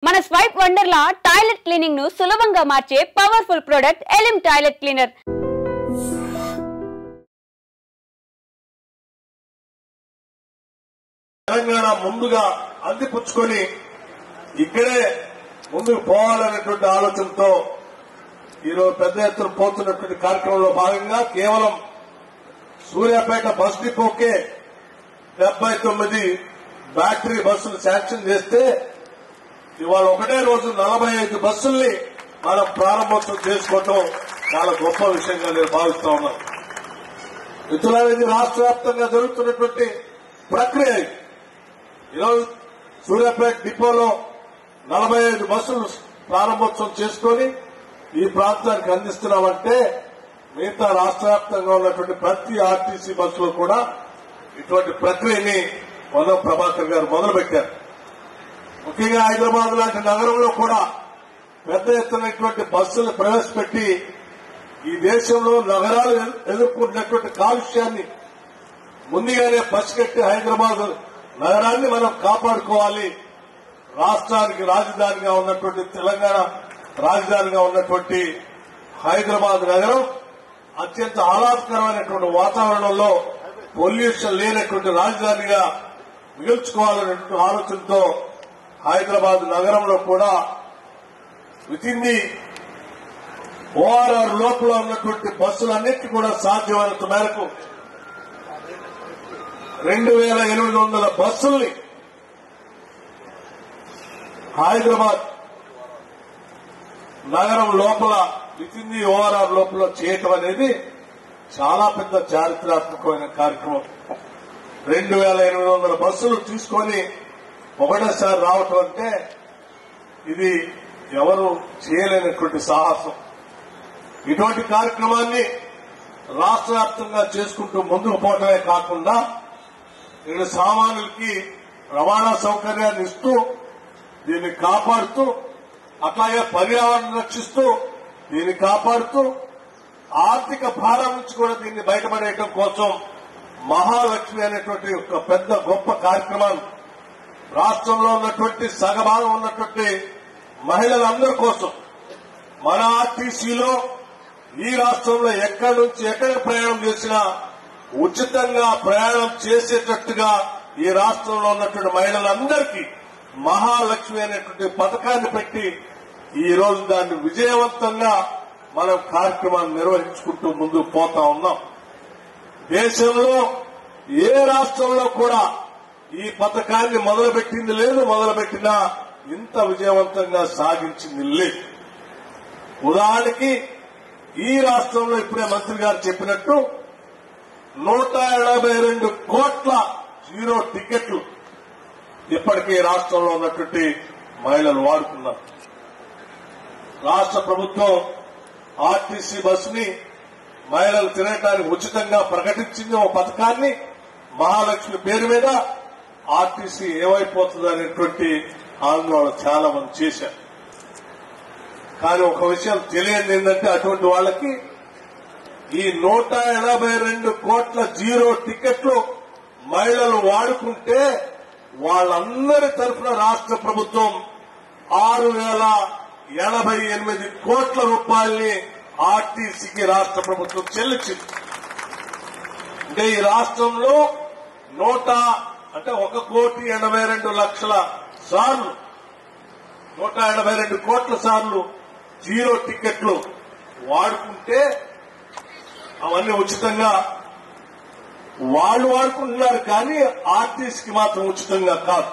మన swipe wonder లా toilet cleaning ను సులభంగా మార్చే powerful product Elim toilet cleaner. Telangana ముందుగా అందిపుచ్చుకొని ఇక్కడే ముందుకు పోవాలనేటువంటి ఆలోచనతో ఈరోజు పెద్ద ఎత్తున పోతున్నటువంటి కార్యక్రమంలో భాగంగా కేవలం సూర్యాపేట బస్ డిపోకే 79 బ్యాటరీ బస్సులు శాంక్షన్ చేస్తే ఇవాళ ఒకటే రోజు 45 బస్సుల్ని మనం ప్రారంభోత్సవం చేసుకోవటం చాలా గొప్ప విషయంగా నేను భావిస్తా ఉన్నాను. మిత్రులారా, రాష్ట్ర వ్యాప్తంగా జరుగుతున్నటువంటి ప్రక్రియ. ఈరోజు సూర్యాపేట డిపోలో 45 బస్సులు ప్రారంభోత్సవం చేసుకుని ఈ ప్రాంతానికి అందిస్తున్నామంటే మిగతా రాష్ట్ర వ్యాప్తంగా ఉన్నటువంటి ప్రతి ఆర్టీసీ బస్సులో కూడా ఇటువంటి ప్రక్రియని పొన్నం ప్రభాకర్ గారు మొదలుపెట్టారు. ముఖ్యంగా హైదరాబాద్ లాంటి నగరంలో కూడా పెద్ద ఎత్తున ఇటువంటి బస్సులు ప్రవేశపెట్టి ఈ దేశంలో నగరాలు ఎదుర్కొంటున్నటువంటి కాలుష్యాన్ని ముందుగానే పసిగట్టి హైదరాబాద్ నగరాన్ని మనం కాపాడుకోవాలి. రాష్ట్రానికి రాజధానిగా ఉన్నటువంటి తెలంగాణ రాజధానిగా ఉన్నటువంటి హైదరాబాద్ నగరం అత్యంత ఆహ్లాదకరమైనటువంటి వాతావరణంలో పొల్యూషన్ లేనటువంటి రాజధానిగా మిగుల్చుకోవాలనేటువంటి ఆలోచనతో హైదరాబాద్ నగరంలో కూడా వితిన్ ది ఓఆర్ఆర్ లోపల ఉన్నటువంటి బస్సులన్నింటినీ కూడా సాధ్యమైనంత మేరకు 2800 బస్సుల్ని హైదరాబాద్ నగరం లోపల వితిన్ ది ఓఆర్ఆర్ లోపల చేయటం అనేది చాలా పెద్ద చారిత్రాత్మకమైన కార్యక్రమం. 2800 బస్సులు తీసుకొని ఒకటేసారి రావటం అంటే ఇది ఎవరు చేయలేనటువంటి సాహసం. ఇటువంటి కార్యక్రమాన్ని రాష్ట్ర వ్యాప్తంగా చేసుకుంటూ ముందుకు పోవటమే కాకుండా ఇక్కడ సామాన్యులకి రవాణా సౌకర్యాన్ని ఇస్తూ దీన్ని కాపాడుతూ అట్లాగే పర్యావరణం రక్షిస్తూ దీన్ని కాపాడుతూ ఆర్థిక భారం నుంచి కూడా దీన్ని బయటపడేయడం కోసం మహాలక్ష్మి అనేటువంటి ఒక పెద్ద గొప్ప కార్యక్రమాన్ని రాష్ట్రంలో ఉన్నటువంటి సగభాగం ఉన్నటువంటి మహిళలందరి కోసం మన ఆర్టీసీలో ఈ రాష్ట్రంలో ఎక్కడి నుంచి ఎక్కడికి ప్రయాణం చేసినా ఉచితంగా ప్రయాణం చేసేటట్టుగా ఈ రాష్ట్రంలో ఉన్నటువంటి మహిళలందరికీ మహాలక్ష్మి అనేటువంటి పథకాన్ని పెట్టి ఈ రోజు దాన్ని విజయవంతంగా మనం కార్యక్రమాన్ని నిర్వహించుకుంటూ ముందుకు పోతా ఉన్నాం. దేశంలో ఏ రాష్ట్రంలో కూడా ఈ పథకాన్ని మొదలుపెట్టింది లేదు, మొదలుపెట్టినా ఇంత విజయవంతంగా సాగించింది లేదు. ఉదాహరణకి ఈ రాష్ట్రంలో ఇప్పుడే మంత్రి గారు చెప్పినట్టు 182 కోట్ల జీరో టికెట్లు ఇప్పటికీ రాష్ట్రంలో ఉన్నటువంటి మహిళలు వాడుకున్నారు. రాష్ట్ర ప్రభుత్వం ఆర్టీసీ బస్సుని మహిళలు తిరగడానికి ఉచితంగా ప్రకటించింది. ఒక పథకాన్ని మహాలక్ష్మి పేరు మీద ఆర్టీసీ ఏమైపోతుంది అనేటువంటి ఆందోళన చాలా మంది చేశారు. కానీ ఒక విషయం తెలియదు ఏంటంటే అటువంటి వాళ్ళకి ఈ 182 కోట్ల జీరో టికెట్లు మహిళలు వాడుకుంటే వాళ్ళందరి తరఫున రాష్ట్ర ప్రభుత్వం 6088 కోట్ల రూపాయల్ని ఆర్టీసీకి రాష్ట్ర ప్రభుత్వం చెల్లించింది. అంటే ఈ రాష్ట్రంలో 1,82,00,000 సార్లు 182 కోట్ల సార్లు జీరో టికెట్లు వాడుకుంటే అవన్నీ ఉచితంగా వాళ్ళు వాడుకుంటున్నారు. కానీ ఆర్టీసీకి మాత్రం ఉచితంగా కాదు.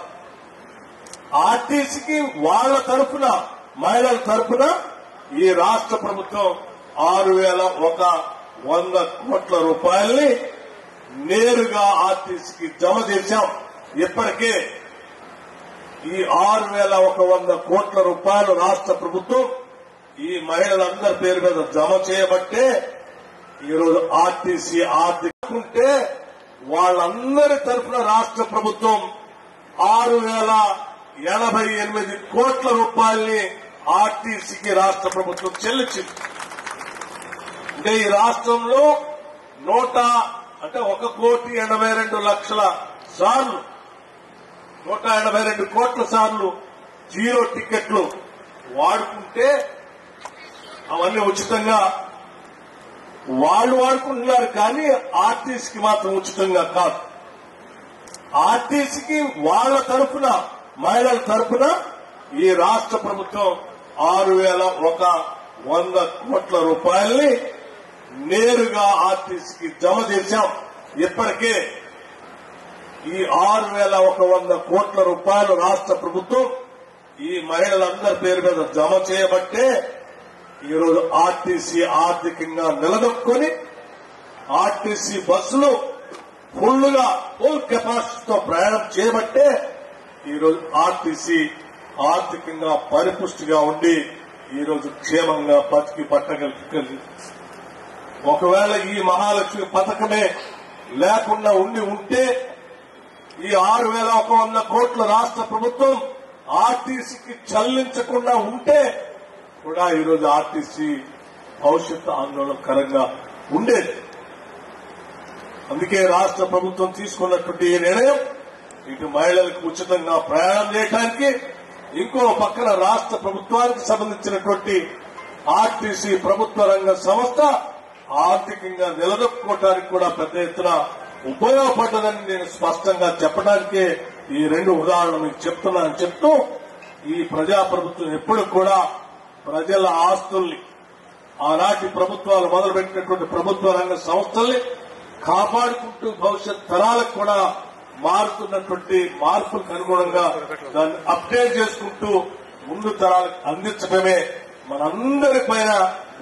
ఆర్టీసీకి వాళ్ల తరఫున మహిళల తరఫున ఈ రాష్ట్ర ప్రభుత్వం 6,100 కోట్ల రూపాయల్ని నేరుగా ఆర్టీసీకి జమ చేశాం. ఇప్పటికే ఈ 6,100 కోట్ల రూపాయలు రాష్ట్ర ప్రభుత్వం ఈ మహిళలందరి పేరు మీద జమ చేయబట్టే ఈరోజు ఆర్టీసీ ఆర్థికంటే వాళ్ళందరి తరఫున రాష్ట్ర ప్రభుత్వం 6,088 కోట్ల రూపాయల్ని ఆర్టీసీకి రాష్ట్ర ప్రభుత్వం చెల్లించింది. అంటే ఈ రాష్ట్రంలో 1,82,00,000 సార్లు 182 కోట్ల సార్లు జీరో టికెట్లు వాడుకుంటే అవన్నీ ఉచితంగా వాళ్ళు వాడుకుంటున్నారు, కానీ ఆర్టీసీకి మాత్రం ఉచితంగా కాదు. ఆర్టీసీకి వాళ్ళ తరఫున, మహిళల తరఫున ఈ రాష్ట్ర ప్రభుత్వం 6,100 కోట్ల రూపాయల్ని నేరుగా ఆర్టీసీకి జమ చేశాం. ఇప్పటికే ఈ 6,100 కోట్ల రూపాయలు రాష్ట్ర ప్రభుత్వం ఈ మహిళలందరి పేరు మీద జమ చేయబట్టే ఈరోజు ఆర్టీసీ ఆర్థికంగా నిలదొక్కుని ఆర్టీసీ బస్సులు ఫుల్ కెపాసిటీతో ప్రయాణం చేయబట్టే ఈరోజు ఆర్టీసీ ఆర్థికంగా పరిపుష్టిగా ఉండి ఈరోజు క్షేమంగా బతికి పట్టగలిగింది. ఒకవేళ ఈ మహాలక్ష్మి పథకమే లేకుండా ఉంటే ఈ 6,100 కోట్ల రాష్ట్ర ప్రభుత్వం ఆర్టీసీకి చెల్లించకుండా ఉంటే కూడా ఈరోజు ఆర్టీసీ భవిష్యత్తు ఆందోళనకరంగా ఉండేది. అందుకే రాష్ట్ర ప్రభుత్వం తీసుకున్నటువంటి ఈ నిర్ణయం ఇటు మహిళలకు ఉచితంగా ప్రయాణం చేయడానికి, ఇంకో పక్కన రాష్ట్ర ప్రభుత్వానికి సంబంధించినటువంటి ఆర్టీసీ ప్రభుత్వ రంగ సంస్థ ఆర్థికంగా నిలదొక్కుకోవడానికి కూడా పెద్ద ఎత్తున ఉపయోగపడ్డదని నేను స్పష్టంగా చెప్పడానికే ఈ 2 ఉదాహరణలు మీకు చెప్తున్నానని చెప్తూ, ఈ ప్రజాప్రభుత్వం ఎప్పుడు కూడా ప్రజల ఆస్తుల్ని, ఆనాటి ప్రభుత్వాలు మొదలుపెట్టినటువంటి ప్రభుత్వ రంగ సంస్థల్ని కాపాడుకుంటూ భవిష్యత్ తరాలకు కూడా మారుతున్నటువంటి మార్పులకు అనుగుణంగా దాన్ని అప్డేట్ చేసుకుంటూ ముందు తరాలకు అందించడమే మనందరిపైన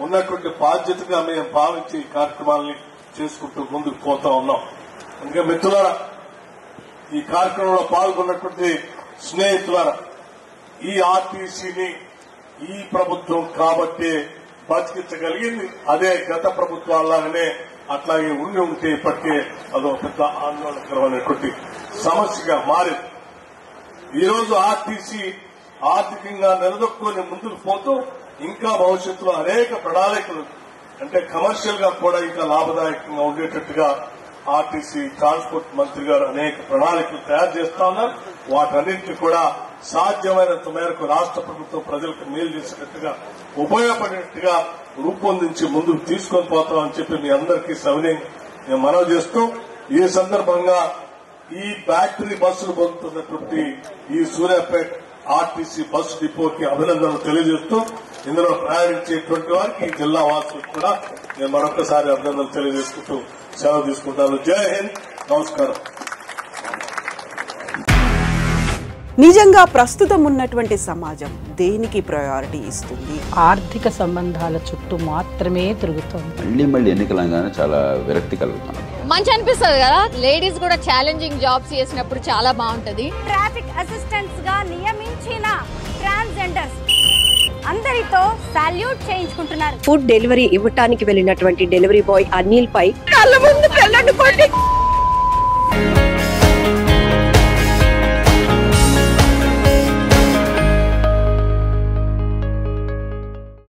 ఉన్నటువంటి బాధ్యతగా మేము భావించి ఈ కార్యక్రమాలని చేసుకుంటూ ముందుకు పోతా ఉన్నాం. అందుకే మిత్రులారా, ఈ కార్యక్రమంలో పాల్గొన్నటువంటి స్నేహితులారా, ఈ ఆర్టీసీని ఈ ప్రభుత్వం కాబట్టి బతికించగలిగింది. అదే గత ప్రభుత్వాలనే అట్లాగే ఉంటే ఇప్పటికే అదొక పెద్ద ఆందోళనకరమైనటువంటి సమస్యగా మారింది. ఈరోజు ఆర్టీసీ ఆర్థికంగా నిలదొక్కుని ముందుకు పోతూ ఇంకా భవిష్యత్తులో అనేక ప్రణాళికలు, అంటే కమర్షియల్ గా కూడా ఇంకా లాభదాయకంగా ఉండేటట్టుగా ఆర్టీసీ ట్రాన్స్పోర్ట్ మంత్రి గారు అనేక ప్రణాళికలు తయారు చేస్తా ఉన్నారు. వాటన్నింటినీ కూడా సాధ్యమైనంత మేరకు రాష్ట్ర ప్రభుత్వం ప్రజలకు మేలు చేసేటట్టుగా, ఉపయోగపడేట్టుగా రూపొందించి ముందుకు తీసుకొని పోతామని చెప్పి మీ అందరికీ సవినయంగా నేను మనవి చేస్తూ, ఈ సందర్భంగా ఈ బ్యాటరీ బస్సులు పొందుతున్నటువంటి ఈ సూర్యాపేట ఆర్టీసీ బస్సు డిపోకి అభినందనలు తెలియజేస్తూ, ఇందులో ప్రయాణించేటువంటి వారికి ఈ జిల్లా వాసులకు కూడా నేను మరొకసారి అభినందనలు తెలియజేసుకుంటూ సెలవు తీసుకుంటాను. జై హింద్, నమస్కారం. నిజంగా ప్రస్తుతం ఉన్నటువంటి సమాజం దేనికి ప్రయారిటీ ఇస్తుంది? ఆర్థిక సంబంధాల చుట్టూ మాత్రమే తిరుగుతుంది. మళ్ళీ ఎన్నికలంగానే చాలా విరక్తి కలుగుతాం. మంచి అనిపిస్తుంది కదా, లేడీస్ కూడా ఛాలెంజింగ్ జాబ్స్ చేసినప్పుడు చాలా బాగుంటది. ట్రాఫిక్ అసిస్టెంట్స్ గా నియమించిన ట్రాన్స్జెండర్స్ అందరితో సాల్యూట్ చేయించుకుంటున్నారు. ఫుడ్ డెలివరీ ఇవ్వటానికి వెళ్ళినటువంటి డెలివరీ బాయ్ అనిల్ పై కళ్ళ ముందు